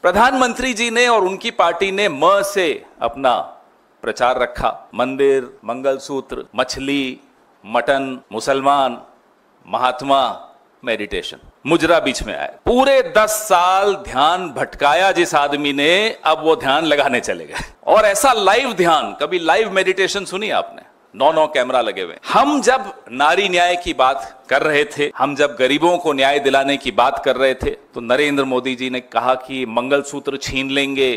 प्रधानमंत्री जी ने और उनकी पार्टी ने म से अपना प्रचार रखा। मंदिर, मंगलसूत्र, मछली, मटन, मुसलमान, महात्मा, मेडिटेशन, मुजरा बीच में आया। पूरे 10 साल ध्यान भटकाया जिस आदमी ने, अब वो ध्यान लगाने चले गए। और ऐसा लाइव ध्यान, कभी लाइव मेडिटेशन सुनी आपने? 9 कैमरा लगे हुए। हम जब नारी न्याय की बात कर रहे थे, हम जब गरीबों को न्याय दिलाने की बात कर रहे थे, तो नरेंद्र मोदी जी ने कहा कि मंगलसूत्र छीन लेंगे,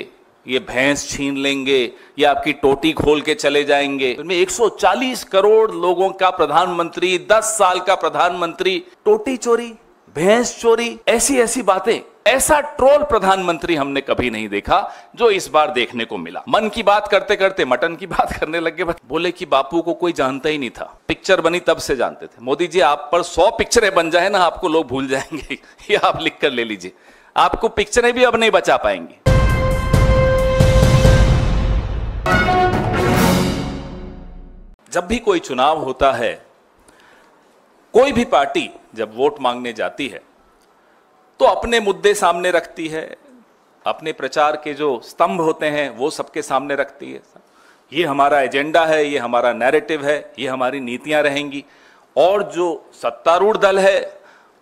ये भैंस छीन लेंगे, ये आपकी टोटी खोल के चले जाएंगे। 140 करोड़ लोगों का प्रधानमंत्री, 10 साल का प्रधानमंत्री, टोटी चोरी, भैंस चोरी, ऐसी ऐसी बातें। ऐसा ट्रोल प्रधानमंत्री हमने कभी नहीं देखा जो इस बार देखने को मिला। मन की बात करते करते मटन की बात करने लगे। बोले कि बापू को कोई जानता ही नहीं था, पिक्चर बनी तब से जानते थे। मोदी जी, आप पर 100 पिक्चरें बन जाए ना, आपको लोग भूल जाएंगे। ये आप लिख कर ले लीजिए, आपको पिक्चरें भी अब नहीं बचा पाएंगी। जब भी कोई चुनाव होता है, कोई भी पार्टी जब वोट मांगने जाती है तो अपने मुद्दे सामने रखती है, अपने प्रचार के जो स्तंभ होते हैं वो सबके सामने रखती है। ये हमारा एजेंडा है, ये हमारा नैरेटिव है, ये हमारी नीतियां रहेंगी। और जो सत्तारूढ़ दल है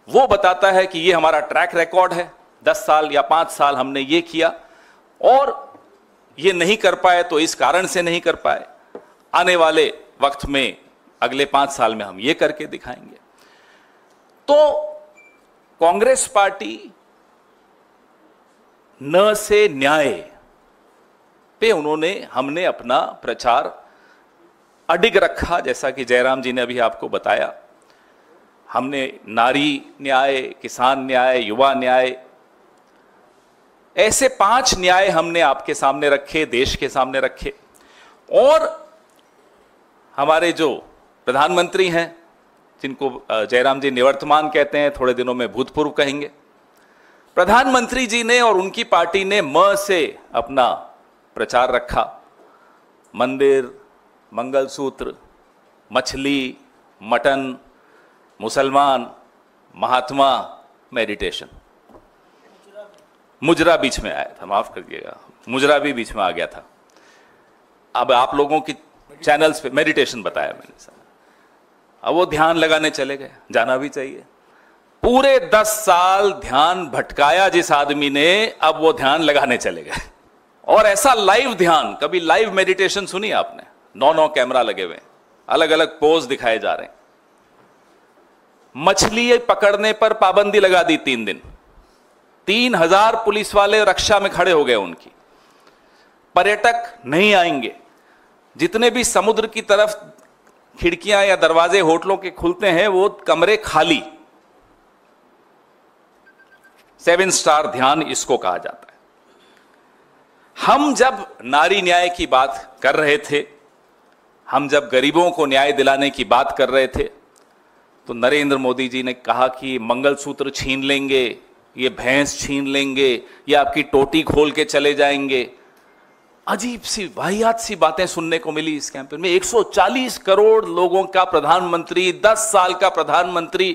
वो बताता है कि ये हमारा ट्रैक रिकॉर्ड है, 10 साल या 5 साल हमने ये किया और ये नहीं कर पाए तो इस कारण से नहीं कर पाए, आने वाले वक्त में अगले 5 साल में हम ये करके दिखाएंगे। तो कांग्रेस पार्टी न से न्याय पे हमने अपना प्रचार अडिग रखा। जैसा कि जयराम जी ने अभी आपको बताया, हमने नारी न्याय, किसान न्याय, युवा न्याय, ऐसे 5 न्याय हमने आपके सामने रखे, देश के सामने रखे। और हमारे जो प्रधानमंत्री हैं, जिनको जयराम जी निवर्तमान कहते हैं, थोड़े दिनों में भूतपूर्व कहेंगे, प्रधानमंत्री जी ने और उनकी पार्टी ने म से अपना प्रचार रखा। मंदिर, मंगलसूत्र, मछली, मटन, मुसलमान, महात्मा, मेडिटेशन, मुजरा बीच में आया था, माफ करिएगा, मुजरा भी बीच में आ गया था। अब आप लोगों की चैनल्स पे मेडिटेशन बताया मैंने सर, अब वो ध्यान लगाने चले गए, जाना भी चाहिए। पूरे 10 साल ध्यान भटकाया जिस आदमी ने, अब वो ध्यान लगाने चले गए। और ऐसा लाइव ध्यान, कभी लाइव मेडिटेशन सुनी आपने? 9 कैमरा लगे हुए, अलग अलग पोज दिखाए जा रहे हैं। मछली पकड़ने पर पाबंदी लगा दी 3 दिन, 3000 पुलिस वाले रक्षा में खड़े हो गए उनकी। पर्यटक नहीं आएंगे, जितने भी समुद्र की तरफ खिड़कियां या दरवाजे होटलों के खुलते हैं वो कमरे खाली। 7 स्टार ध्यान इसको कहा जाता है। हम जब नारी न्याय की बात कर रहे थे, हम जब गरीबों को न्याय दिलाने की बात कर रहे थे, तो नरेंद्र मोदी जी ने कहा कि मंगलसूत्र छीन लेंगे, ये भैंस छीन लेंगे, ये आपकी टोटी खोल के चले जाएंगे। अजीब सी, वाहियात सी बातें सुनने को मिली इस कैंपेन में। 140 करोड़ लोगों का प्रधानमंत्री, 10 साल का प्रधानमंत्री,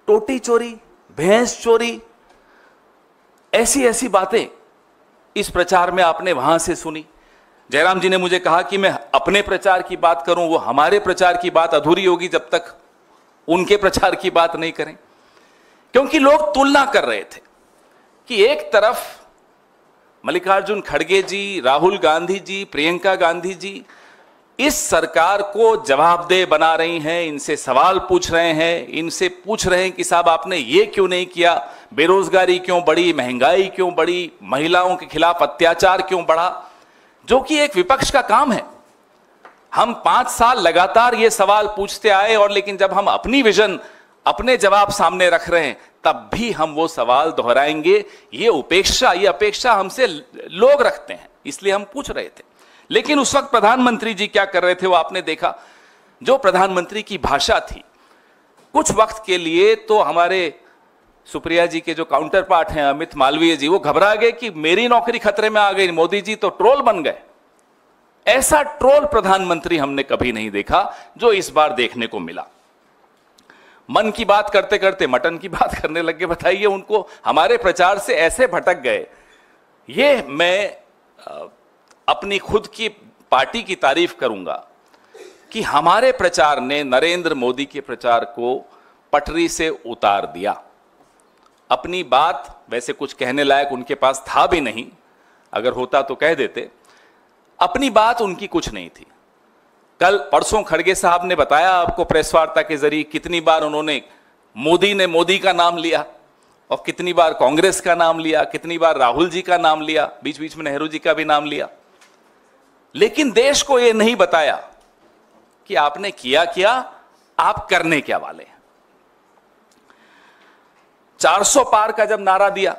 टोटी चोरी, भैंस चोरी, ऐसी ऐसी बातें इस प्रचार में आपने वहां से सुनी। जयराम जी ने मुझे कहा कि मैं अपने प्रचार की बात करूं, वो हमारे प्रचार की बात अधूरी होगी जब तक उनके प्रचार की बात नहीं करें। क्योंकि लोग तुलना कर रहे थे कि एक तरफ मल्लिकार्जुन खड़गे जी, राहुल गांधी जी, प्रियंका गांधी जी इस सरकार को जवाबदेह बना रही हैं, इनसे सवाल पूछ रहे हैं, इनसे पूछ रहे हैं कि साहब आपने ये क्यों नहीं किया, बेरोजगारी क्यों बढ़ी, महंगाई क्यों बढ़ी, महिलाओं के खिलाफ अत्याचार क्यों बढ़ा, जो कि एक विपक्ष का काम है। हम 5 साल लगातार ये सवाल पूछते आए, और लेकिन जब हम अपनी विजन, अपने जवाब सामने रख रहे हैं, तब भी हम वो सवाल दोहराएंगे। ये अपेक्षा हमसे लोग रखते हैं, इसलिए हम पूछ रहे थे। लेकिन उस वक्त प्रधानमंत्री जी क्या कर रहे थे वो आपने देखा। जो प्रधानमंत्री की भाषा थी, कुछ वक्त के लिए तो हमारे सुप्रिया जी के जो काउंटर पार्ट हैं अमित मालवीय जी, वो घबरा गए कि मेरी नौकरी खतरे में आ गई, मोदी जी तो ट्रोल बन गए। ऐसा ट्रोल प्रधानमंत्री हमने कभी नहीं देखा जो इस बार देखने को मिला। मन की बात करते करते मटन की बात करने लगे। बताइए, उनको हमारे प्रचार से ऐसे भटक गए ये मैं अपनी खुद की पार्टी की तारीफ करूंगा कि हमारे प्रचार ने नरेंद्र मोदी के प्रचार को पटरी से उतार दिया। अपनी बात वैसे कुछ कहने लायक उनके पास था भी नहीं, अगर होता तो कह देते। अपनी बात उनकी कुछ नहीं थी। कल परसों खड़गे साहब ने बताया आपको प्रेस वार्ता के जरिए कितनी बार उन्होंने मोदी का नाम लिया और कितनी बार कांग्रेस का नाम लिया, कितनी बार राहुल जी का नाम लिया, बीच बीच में नेहरू जी का भी नाम लिया। लेकिन देश को यह नहीं बताया कि आपने किया क्या, आप करने क्या वाले हैं। 400 पार का जब नारा दिया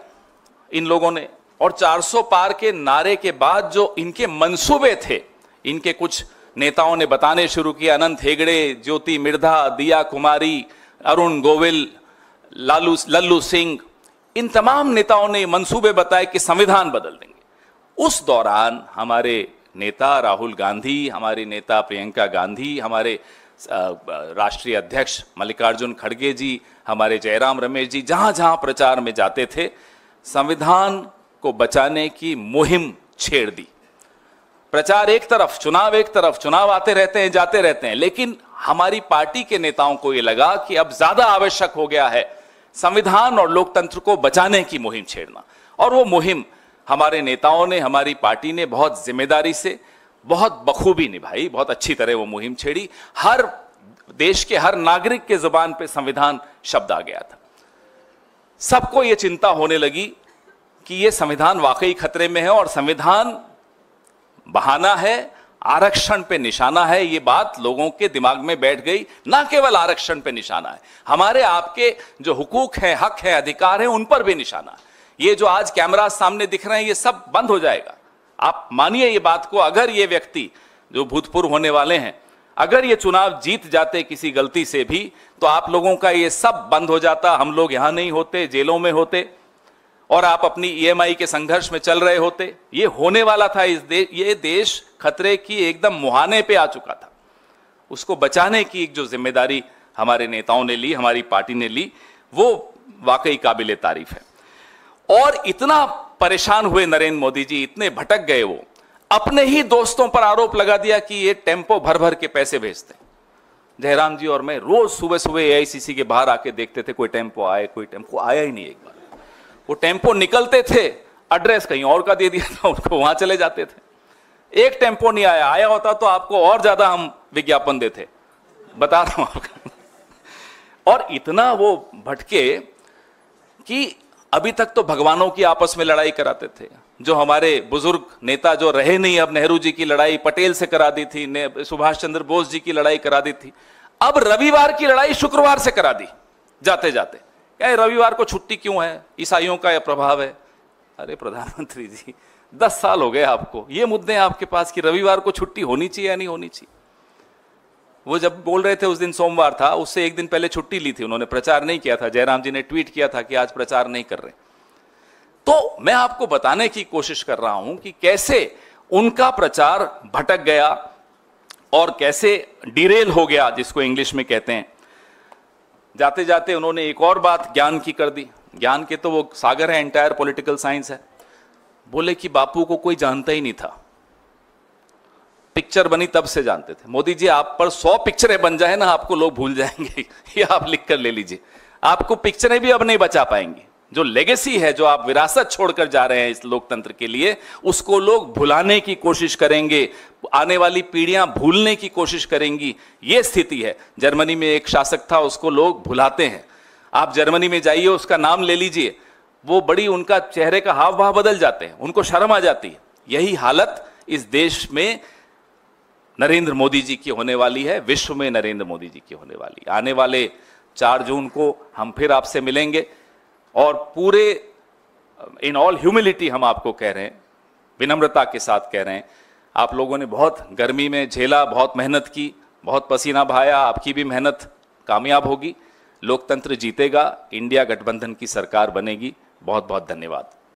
इन लोगों ने, और 400 पार के नारे के बाद जो इनके मंसूबे थे, इनके कुछ नेताओं ने बताने शुरू किया, अनंत हेगड़े, ज्योति मिर्धा, दिया कुमारी, अरुण गोविल, लल्लू सिंह, इन तमाम नेताओं ने मंसूबे बताए कि संविधान बदल देंगे। उस दौरान हमारे नेता राहुल गांधी, हमारे नेता प्रियंका गांधी, हमारे राष्ट्रीय अध्यक्ष मल्लिकार्जुन खड़गे जी, हमारे जयराम रमेश जी जहां जहां प्रचार में जाते थे, संविधान को बचाने की मुहिम छेड़ दी। प्रचार एक तरफ, चुनाव एक तरफ, चुनाव आते रहते हैं, जाते रहते हैं, लेकिन हमारी पार्टी के नेताओं को यह लगा कि अब ज्यादा आवश्यक हो गया है संविधान और लोकतंत्र को बचाने की मुहिम छेड़ना। और वो मुहिम हमारे नेताओं ने, हमारी पार्टी ने बहुत जिम्मेदारी से, बहुत बखूबी निभाई, बहुत अच्छी तरह वो मुहिम छेड़ी। हर देश के हर नागरिक के जुबान पे संविधान शब्द आ गया था। सबको ये चिंता होने लगी कि ये संविधान वाकई खतरे में है और संविधान बहाना है, आरक्षण पे निशाना है। ये बात लोगों के दिमाग में बैठ गई। ना केवल आरक्षण पे निशाना है, हमारे आपके जो हुकूक हैं, हक हैं, अधिकार हैं, उन पर भी निशाना है। ये जो आज कैमरा सामने दिख रहे हैं, ये सब बंद हो जाएगा। आप मानिए ये बात को। अगर ये व्यक्ति जो भूतपूर्व होने वाले हैं, अगर ये चुनाव जीत जाते किसी गलती से भी, तो आप लोगों का ये सब बंद हो जाता। हम लोग यहां नहीं होते, जेलों में होते, और आप अपनी ईएमआई के संघर्ष में चल रहे होते। ये होने वाला था। ये देश खतरे की एकदम मुहाने पे आ चुका था। उसको बचाने की एक जो जिम्मेदारी हमारे नेताओं ने ली, हमारी पार्टी ने ली, वो वाकई काबिले तारीफ है। और इतना परेशान हुए नरेंद्र मोदी जी, इतने भटक गए, वो अपने ही दोस्तों पर आरोप लगा दिया कि ये टेम्पो भर भर के पैसे भेजते हैं। जयराम जी और मैं रोज सुबह सुबह एआईसीसी के बाहर आके देखते थे, कोई टेम्पो आए, कोई टेम्पो आया ही नहीं। एक बार वो टेम्पो निकलते थे, एड्रेस कहीं और का दे दिया था उनको, वहां चले जाते थे। एक टेम्पो नहीं आया, आया होता तो आपको और ज्यादा हम विज्ञापन देते, बता रहा हूं आपको। और इतना वो भटके कि अभी तक तो भगवानों की आपस में लड़ाई कराते थे। जो हमारे बुजुर्ग नेता जो रहे नहीं, अब नेहरू जी की लड़ाई पटेल से करा दी थी, सुभाष चंद्र बोस जी की लड़ाई करा दी थी, अब रविवार की लड़ाई शुक्रवार से करा दी जाते जाते। क्या रविवार को छुट्टी क्यों है, ईसाइयों का यह प्रभाव है? अरे प्रधानमंत्री जी, 10 साल हो गए आपको, ये मुद्दे हैं आपके पास कि रविवार को छुट्टी होनी चाहिए या नहीं होनी चाहिए। वो जब बोल रहे थे, उस दिन सोमवार था, उससे एक दिन पहले छुट्टी ली थी उन्होंने, प्रचार नहीं किया था। जयराम जी ने ट्वीट किया था कि आज प्रचार नहीं कर रहे। तो मैं आपको बताने की कोशिश कर रहा हूं कि कैसे उनका प्रचार भटक गया और कैसे डिरेल हो गया, जिसको इंग्लिश में कहते हैं। जाते जाते उन्होंने एक और बात ज्ञान की कर दी। ज्ञान के तो वो सागर है, एंटायर पॉलिटिकल साइंस है। बोले कि बापू को कोई जानता ही नहीं था, पिक्चर बनी तब से जानते थे। मोदी जी, आप पर 100 पिक्चरें बन जाए ना, आपको लोग भूल जाएंगे। ये आप लिख कर ले लीजिए, आपको पिक्चरें भी अब नहीं बचा पाएंगी। जो लेगेसी है, जो आप विरासत छोड़कर जा रहे हैं इस लोकतंत्र के लिए, उसको लोग भुलाने की कोशिश करेंगे, आने वाली पीढ़ियां भूलने की कोशिश करेंगी। यह स्थिति है। जर्मनी में एक शासक था, उसको लोग भुलाते हैं। आप जर्मनी में जाइए, उसका नाम ले लीजिए, वो बड़ी, उनका चेहरे का हाव भाव बदल जाते हैं, उनको शर्म आ जाती है। यही हालत इस देश में नरेंद्र मोदी जी की होने वाली है, विश्व में नरेंद्र मोदी जी की होने वाली। आने वाले 4 जून को हम फिर आपसे मिलेंगे और पूरे इन ऑल ह्यूमिलिटी हम आपको कह रहे हैं, विनम्रता के साथ कह रहे हैं, आप लोगों ने बहुत गर्मी में झेला, बहुत मेहनत की, बहुत पसीना बहाया, आपकी भी मेहनत कामयाब होगी। लोकतंत्र जीतेगा, इंडिया गठबंधन की सरकार बनेगी। बहुत बहुत धन्यवाद।